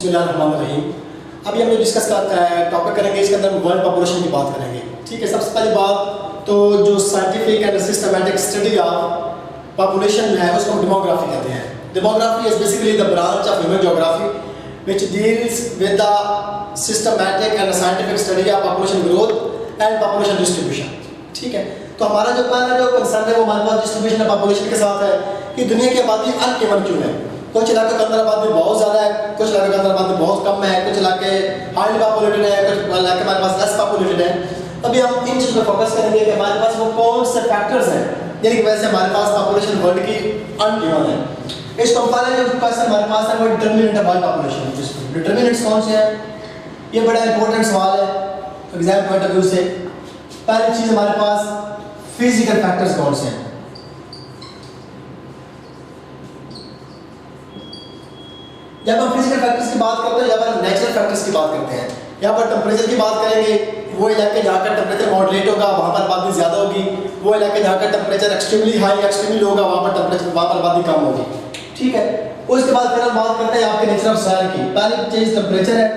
बिस्मिल्लाहिर्रहमानिर्रहीम। अभी हम जो डिस्कस टॉपिक करेंगे इसके अंदर वर्ल्ड पॉपुलेशन की बात करेंगे। ठीक है, सबसे पहली बात तो जो scientific and systematic study of population है उसको हम डेमोग्राफी कहते हैं। Demography is basically the branch of human geography which deals with the systematic and scientific study of population growth and population distribution. ठीक है, तो हमारा जो पहला जो कंसर्न है वो हमारे पास डिस्ट्रीब्यूशन ऑफ पॉपुलेशन के साथ है कि दुनिया की आबादी अनइवन क्यों है। कुछ इलाकों के अंदर आबादी बहुत ज़्यादा है, कुछ इलाकों के अंदर आबादी बहुत कम है, कुछ इलाके हाईली पॉपुलेटेड है, कुछ इलाके हमारे पास लेस पॉपुलेटेड है। अभी हम इन चीज़ों पर फोकस करेंगे कि हमारे पास वो कौन से फैक्टर्स हैं जिनकी वजह से हमारे पास पॉपुलेशन वर्ल्ड की अनइवन है। इस कंपेयर जो क्वेश्चन हमारे पास है वो determinant of world population. Determinants कौन से हैं, ये बड़ा इंपॉर्टेंट सवाल है एग्जाम पॉइंट ऑफ व्यू से। पहली चीज़ हमारे पास फिजिकल फैक्टर्स कौन से हैं। जब हम फिजिकल फैक्टर्स की बात करते हैं, जब हम नेचुरल फैक्टर्स की बात करते हैं, यहाँ पर टेम्परेचर की बात करेंगे। वो इलाके जहाँ का टेम्परेचर मॉडरेट होगा वहाँ पर आबादी ज़्यादा होगी, वो इलाके जहाँ का temperature extremely high extremely low होगा वहाँ पर आबादी कम होगी। ठीक है, उसके बाद फिर हम बात करते हैं आपके नेचर ऑफ सॉइल की। पहली चीज़ टेम्परेचर है,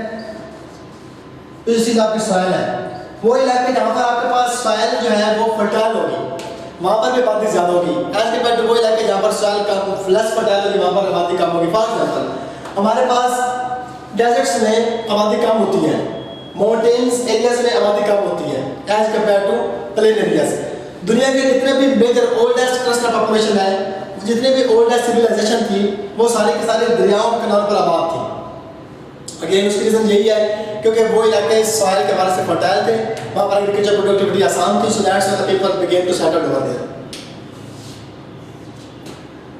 दूसरी चीज़ आपकी सॉइल है। वो इलाके जहाँ पर आपके पास सॉइल जो है वो फर्टाइल होगी वहाँ पर भी आबादी ज़्यादा होगी एज कम्पेयर टू वो इलाके जहाँ पर सॉइल का लेस फर्टाइल होगी वहाँ पर आबादी कम होगी। फॉर एग्जाम्पल हमारे पास डेजर्ट्स में आबादी कम होती है, माउंटेन्स एरियाज में आबादी कम होती है as compared to plain areas. दुनिया के जितने भी मेजर ओल्डेस्ट क्लस्टर पॉपुलेशन है, जितने भी ओल्डेस्ट सिविलाइजेशन थी वो सारे के सारे दरियाओं के किनारों पर आबाद थी। अगेन उसकी रीज़न यही है क्योंकि वो इलाके सॉइल के हवाले से फर्टाइल थे, वहाँ पर एग्रीकल्चर प्रोडक्टिविटी आसान थी, so that's why the people began to settle over there.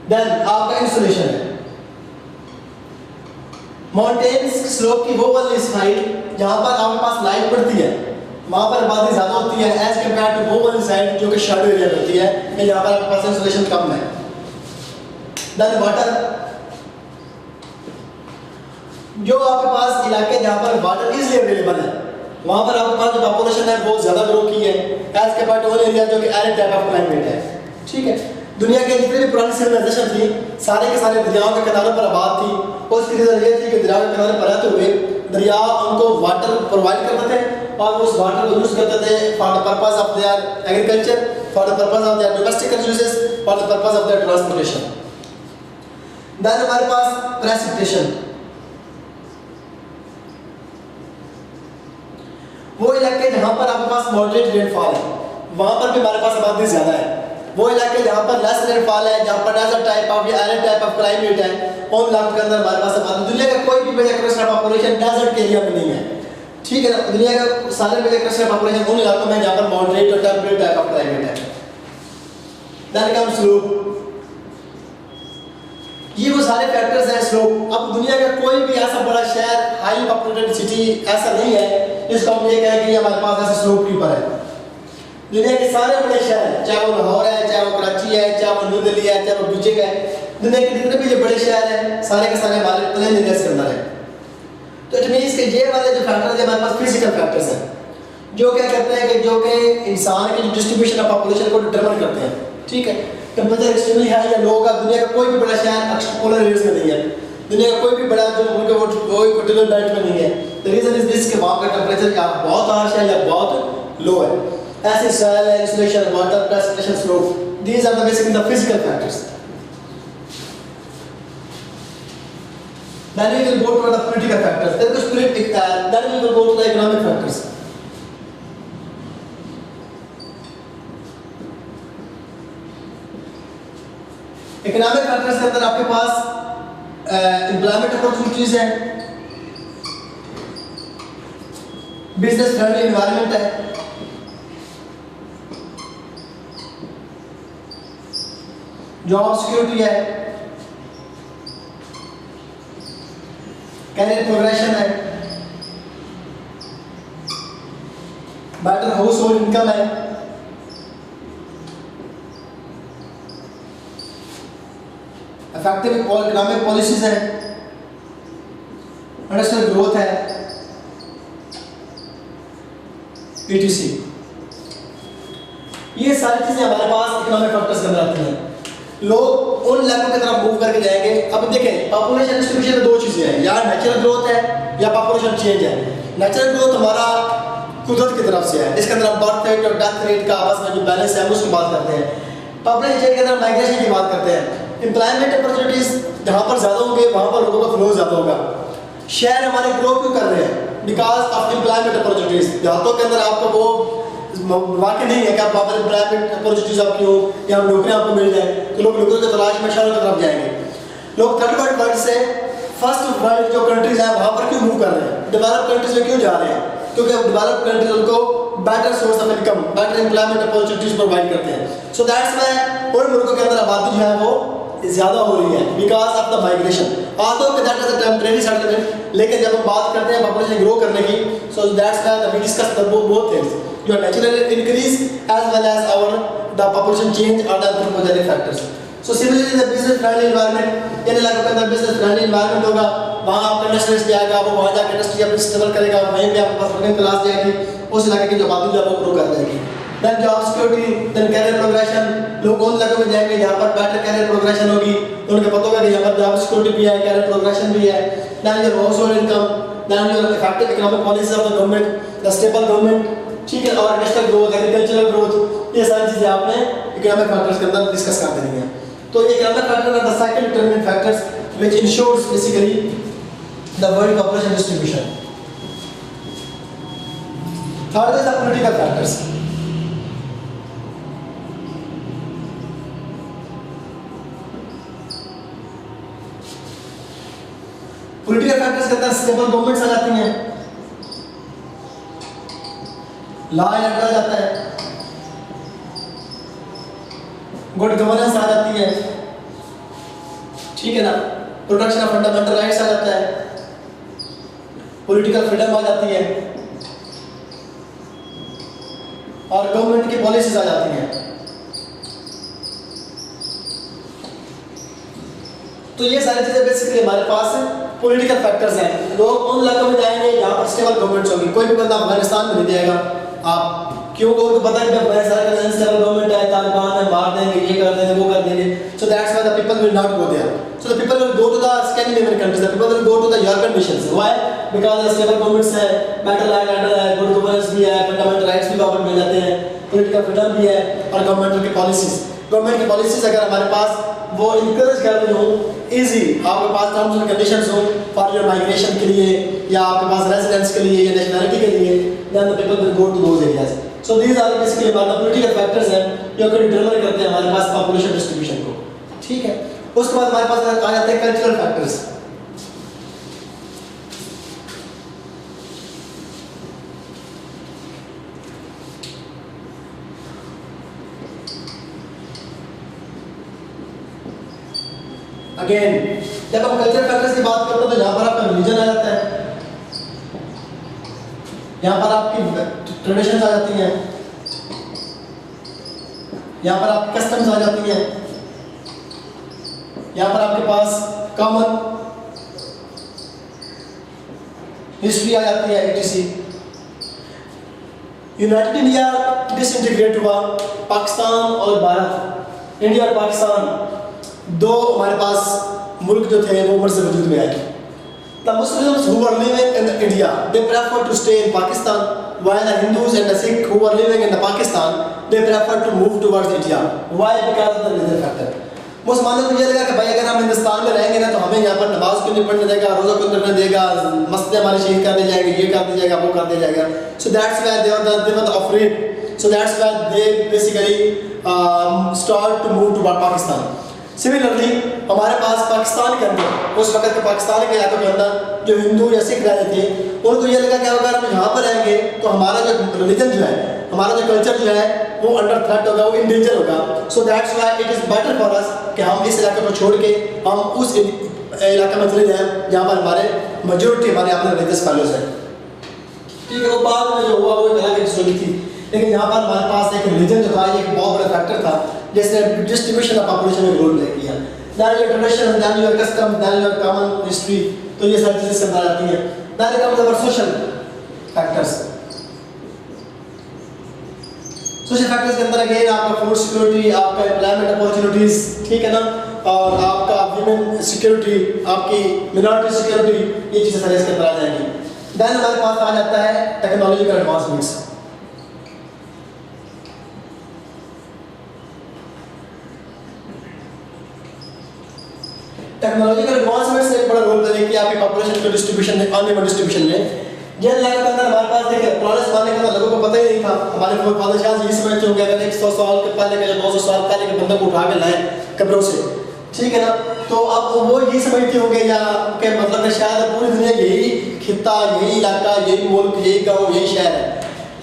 Then आपका इंसुलेशन है, माउंटेन्स स्लोप की वो वाली साइड जहाँ पर आपके पास लाइट पड़ती है वहाँ पर आबादी ज़्यादा होती है एज कम्पेयर टू वो वाली साइड जो कि शैडो एरिया में होती है कि जहाँ पर आपके पास इंसुलेशन कम है। देन वाटर, जो आपके पास इलाके जहाँ पर वाटर इजली अवेलेबल है वहाँ पर आपके पास जो पॉपुलेशन है वो ज़्यादा ग्रो की है एज कम्पेयर टू वो एरिया जो कि एरिड टाइप ऑफ क्लाइमेट है। ठीक है, दुनिया के जितने भी पुरानी सिविलाइजेशन थी सारे के सारे दरियाओं के किनारों पर आबाद थी और उसकी रीज़न ये थी कि दरियाओं के किनारे पर रहते हुए दरिया उनको वाटर प्रोवाइड करते थे और उस वाटर को यूज़ करते थे for the purpose of their agriculture, for the purpose of their domestic uses, for the purpose of their transportation. Then हमारे पास प्रेसिपिटेशन, वो इलाके जहाँ पर आपके पास मॉडरेट रेनफॉल है वहाँ पर भी हमारे पास आबादी ज़्यादा है। वो इलाके जहाँ पर लेस रेनफॉल है, जहाँ पर डेजर्ट टाइप ऑफ या एरिड टाइप ऑफ क्लाइमेट है, उन इलाकों के अंदर हमारे पास आबादी, दुनिया का कोई भी मेजर क्लस्टर पॉपुलेशन डेजर्ट के एरिया में नहीं है। ठीक है ना, दुनिया का सारे मेजर क्लस्टर पॉपुलेशन उन इलाकों में जहाँ पर मॉडरेट और टेम्परेट टाइप ऑफ क्लाइमेट है। देन कम्स स्लोप, ये वो सारे फैक्टर्स हैं स्लोप। अब दुनिया का कोई भी ऐसा बड़ा शहर हाईली पॉपुलेटेड सिटी ऐसा नहीं है जिसको हम ये कहें कि हमारे पास ऐसे स्लोप के ऊपर है। दुनिया के सारे बड़े शहर, चाहे वो लाहौर है, चाहे वो कराची है, चाहे वो न्यू दिल्ली है, चाहे वो बीजिंग है, दुनिया के जितने भी ये बड़े शहर हैं सारे के सारे हमारे प्लेन एरियाज के अंदर है। तो इट मींस कि ये वाले जो फैक्टर्स हैं हमारे पास फिजिकल फैक्टर्स हैं जो क्या करते हैं कि जो कि इंसान की डिस्ट्रीब्यूशन ऑफ पॉपुलेशन को डिटरमाइन करते हैं। ठीक है, टेम्परेचर एक्सट्रीमली हाई या लो का दुनिया का कोई भी बड़ा शहर पोलर एरियाज में नहीं है, दुनिया का कोई भी बड़ा जो मुल्क है वो इक्वेटोरियल बेल्ट में नहीं है। द रीजन इज दिस कि वहाँ का टेम्परेचर या बहुत हार्श है या बहुत लो है। ऐसे सॉइल है, insulation, water, precipitation, slope, these are the basically the physical factors. Then we will go to the political factors. Then कुछ then we will go to the economic factors. Economic factors के अंदर आपके पास employment opportunities है, business friendly environment है, job security है, career progression है, better house hold income है, effective economic policies है, इंडस्ट्रियल ग्रोथ है, etc। ये सारी चीजें हमारे पास इकोनॉमिक फैक्टर्स के अंदर आती हैं। लोग उन इलाकों की तरफ मूव करके जाएंगे। अब देखें पॉपुलेशन डिस्ट्रीब्यूशन में दो चीज़ें हैं, या नेचुरल ग्रोथ है या पॉपुलेशन चेंज है। नेचुरल ग्रोथ हमारा कुदरत की तरफ से है, इसके अंदर हम बर्थ रेट और डेथ रेट का आपस में जो बैलेंस है उसकी बात करते हैं। पॉपुलेशन चेंज के अंदर माइग्रेशन की बात करते हैं। एम्प्लॉयमेंट अपॉर्चुनिटीज जहाँ पर ज़्यादा होंगे वहाँ पर लोगों का फ्लो ज़्यादा होगा। शहर हमारे ग्रो क्यों कर रहे हैं? Because of employment opportunities. देहातों के अंदर आपको वो वाकई नहीं है कि आप वहाँ पर एम्प्लॉयमेंट अपॉर्चुनिटीज आपकी हो या नौकरियाँ आपको मिल जाए, तो लोग नौकरियों की तलाश में शहरों की तरफ जाएंगे। लोग थर्ड वर्ल्ड से फर्स्ट वर्ल्ड जो कंट्रीज हैं वहाँ पर क्यों मूव कर रहे हैं? डेवलप कंट्रीज में क्यों जा रहे हैं? क्योंकि डेवलप कंट्रीज उनको better source of income, better employment opportunities provide करते हैं। सो दैट्स व्हाई उन मुल्कों के अंदर आबादी जो है वो ज़्यादा हो रही है बिकॉज ऑफ द माइग्रेशन। आदो के that is a temporary settlement, लेकिन जब हम बात करते हैं पॉपुलेशन ग्रो करने की, so that's why we discuss the both things, your natural increase as well as our the population change और the anthropogenic factors. So similarly the business friendly environment, इन इलाकों के अंदर बिजनेस फ्रेंडली एनवायरनमेंट होगा, वहाँ आपका इंडस्ट्रियलिस्ट भी आएगा, वो वहाँ जाकर इंडस्ट्री अपनी स्टेबल करेगा, वहीं पे आपके पास वर्किंग क्लास जाएगी, उस इलाके की जो आबादी जो है वो ग्रो कर जाएगी। Then job security, then career progression, लोग उन इलाकों में जाएंगे जहाँ पर बेटर कैरियर प्रोग्रेशन होगी, तो उनको पता होगा कि यहाँ पर जॉब सिक्योरिटी भी है, कैरियर प्रोग्रेशन भी है। Then your household income, then your effective economic policies of the government, the stable government, ठीक है, और इंडस्ट्रियल ग्रोथ, एग्रीकल्चरल ग्रोथ, ये सारी चीज़ें आपने इकोनॉमिक फैक्टर्स के अंदर डिस्कस कर देनी है। तो ये economic factor are the second determinant factors which ensures basically the world population distribution. Third is the political factors. Political factors के अंदर स्टेबल गवर्नमेंट्स आ जाती हैं, लॉ एंड ऑर्डर आ जाता है, गुड गवर्नेंस आ जाती है, ठीक है ना, प्रोटेक्शन ऑफ फंडामेंटल राइट्स आ जाता है, पॉलिटिकल फ्रीडम आ जाती है और गवर्नमेंट की पॉलिसीज आ जाती हैं। तो ये सारी चीजें बेसिकली हमारे पास पॉलिटिकल फैक्टर्स हैं। लोग उन इलाकों में जाएंगे जहाँ पर स्टेबल गवर्नमेंट्स होगी। कोई भी बंदा अफगानिस्तान में नहीं जाएगा, आप क्यों? उनको पता है कि अफगानिस्तान का अनस्टेबल गवर्नमेंट है, तालिबान है, मार देंगे, ये कर देंगे, वो कर देंगे। So that's why the people will not go there. So the people will go to the Scandinavian countries, the people will go to the European nations. Why? Because the stable governments है, better law and order है, good governance भी है, fundamental rights भी government मिल जाते हैं, political freedom भी है और गवर्नमेंट की पॉलिसीज। गवर्नमेंट की पॉलिसीज अगर हमारे पास वो इनकरेज कर रही हो, इजी आपके पास टर्म्स एंड कंडीशंस हो फॉर योर माइग्रेशन के लिए या आपके पास रेजिडेंस के लिए या नेशनलिटी के लिए, then the people will go to those areas. So these are basically the political factors हैं जो कि डिटरमाइन करते हैं हमारे पास पॉपुलेशन डिस्ट्रीब्यूशन को, ठीक है। उसके बाद हमारे पास आ जाते हैं कल्चरल फैक्टर्स। अगेन जब हम कल्चरल फैक्टर्स की बात करते हैं तो यहाँ पर आपका रिलीजन आ जाता है, यहाँ पर आपकी ट्रेडिशंस आ जाती हैं, यहाँ पर आपकी कस्टम्स आ जाती हैं, यहाँ पर आपके पास कॉमन हिस्ट्री आ जाती है, etc। यूनाइटेड इंडिया डिसइंटीग्रेट हुआ, पाकिस्तान और भारत, इंडिया और पाकिस्तान दो हमारे पास मुल्क जो थे वो उम्र से वजूद में आए। The Muslims who were living in India they preferred to stay in Pakistan, while the Hindus and the Sikh who were living in the Pakistan they preferred to move towards India. Why? Because of the religious factor. मुसलमानों को ये लगा कि भाई अगर हम हिंदुस्तान में रहेंगे ना तो हमें यहाँ पर नमाज क्यों नहीं पढ़ने देगा, रोज़ा क्यों नहीं पढ़ने देगा, मस्जिद हमारे शहीद कर दी जाएगी, ये कर दिया जाएगा, वो कर दिया जाएगा। So that's why they were afraid. So that's why they basically start to move toward Pakistan. Similarly हमारे पास पाकिस्तान के अंदर उस वक्त के पाकिस्तान के इलाकों के अंदर जो हिंदू या सिख रहते थे उनको ये लगा कि अगर हम यहाँ पर रहेंगे तो हमारा जो रिलीजन जो है, हमारा जो कल्चर जो है वो अंडर थ्रेट होगा, वो इंडेंजर होगा। सो that's why it is better for us कि हम इस इलाके को छोड़ के हम उस इलाके में चले जाएँ जहाँ पर हमारे मेजोरिटी हमारे अपने रिलीजियस वैल्यूज हैं, ठीक है। वो बाद में जो हुआ वो एक अलग स्टोरी थी, लेकिन यहाँ पर हमारे पास एक रिलीजन जो था ये एक बहुत बड़ा फैक्टर था जिसने डिस्ट्रीब्यूशन ऑफ पॉपुलेशन में रोल प्ले किया। Then your tradition, then your custom, then your common history, तो ये सारी चीज़ें समझ आती हैं। Then comes our social factors. Social factors के अंदर अगेन आपका फूड सिक्योरिटी, आपका एम्प्लॉयमेंट अपॉर्चुनिटीज़, ठीक है ना, और आपका वीमेन सिक्योरिटी, आपकी मिनॉरिटी सिक्योरिटी, ये चीज़ें सारी इसके अंदर आ जाएंगी। देन हमारे पास आ जाता है टेक्नोलॉजिकल एडवांसमेंट्स। टेक्नोलॉजिकल एडवांसमेंट्स एक बड़ा रोल करेगी आपकी पॉपुलेशन के डिस्ट्रीब्यूशन में, अनइवन डिस्ट्रीब्यूशन में। जन लाइफ के अंदर हमारे पास देखिए पुराने ज़माने के अंदर लोगों को पता ही नहीं था, हमारे फादर शायद यही समझते होंगे अगर 100 साल के पहले के 200 साल पहले के बंदे को उठा के लाए कब्रों से, ठीक है ना, तो अब वो यही समझते होंगे या के मतलब है शायद पूरी दुनिया यही खित्ता, यही इलाका, यही मुल्क, यही गाँव, यही शहर है।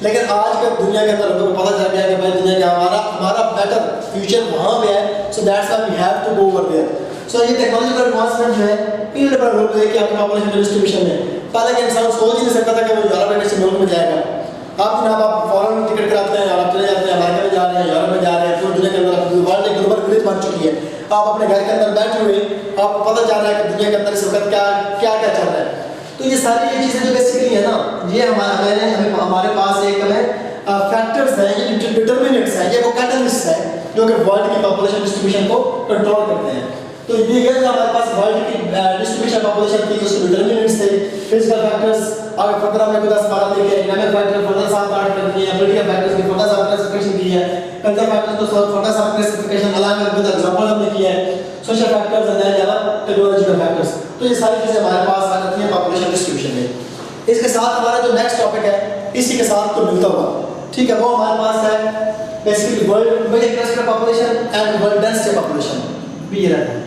लेकिन आज के दुनिया के अंदर लोगों को पता चल गया कि भाई दुनिया का हमारा बेटर फ्यूचर वहाँ पे है, so that's why we have to go over there. So ये टेक्नोलॉजिकल एडवांसमेंट जो है इन बड़ा रोल प्ले आपके पॉपुलेशन डिस्ट्रीब्यूशन में। पहले के इंसान सोच ही नहीं सकता था कि वो यूरोप जैसे मुल्क में जाएगा। आप जनाब आप फॉरेन टिकट कराते हैं और आप चले जाते हैं, अमेरिका में जा रहे हैं, यूरोप में जा रहे हैं, पूरी दुनिया के अंदर वर्ल्ड एक ग्लोबल विलेज बन चुकी है। आप अपने घर के अंदर बैठे हुए आपको पता चल रहा है कि दुनिया के अंदर इस वक्त क्या क्या क्या चल रहा है। तो ये सारी ये चीज़ें जो बेसिकली है ना, ये हमारे पास एक फैक्टर्स हैं, ये डिटर्मिनेंट्स हैं, ये वो कैटलिस्ट है जो कि वर्ल्ड की पॉपुलेशन डिस्ट्रीब्यूशन को कंट्रोल करते हैं। तो ये गया हमारे पास वर्ल्ड की डिस्ट्रीब्यूशन पॉपुलेशन की उसके डिटर्मिनेंट्स थे, फिजिकल फैक्टर्स, और फर्दर हमने को 10-12 देखे, इकोनॉमिक फैक्टर फर्दर 7-8 कर दिए, पॉलिटिकल फैक्टर्स की फर्दर 7 क्लासिफिकेशन की है, कल्चरल फैक्टर्स को फर्दर 7 क्लासिफिकेशन अलग अलग एग्जांपल हमने किया है, social factors and then technological factors. तो ये सारी चीज़ें हमारे पास आ जाती हैं पॉपुलेशन डिस्ट्रीब्यूशन में। इसके साथ हमारा जो नेक्स्ट टॉपिक है इसी के साथ तो मिलता हुआ, ठीक है, वो हमारे पास है basically world middle class population and world density population भी ये रहता है।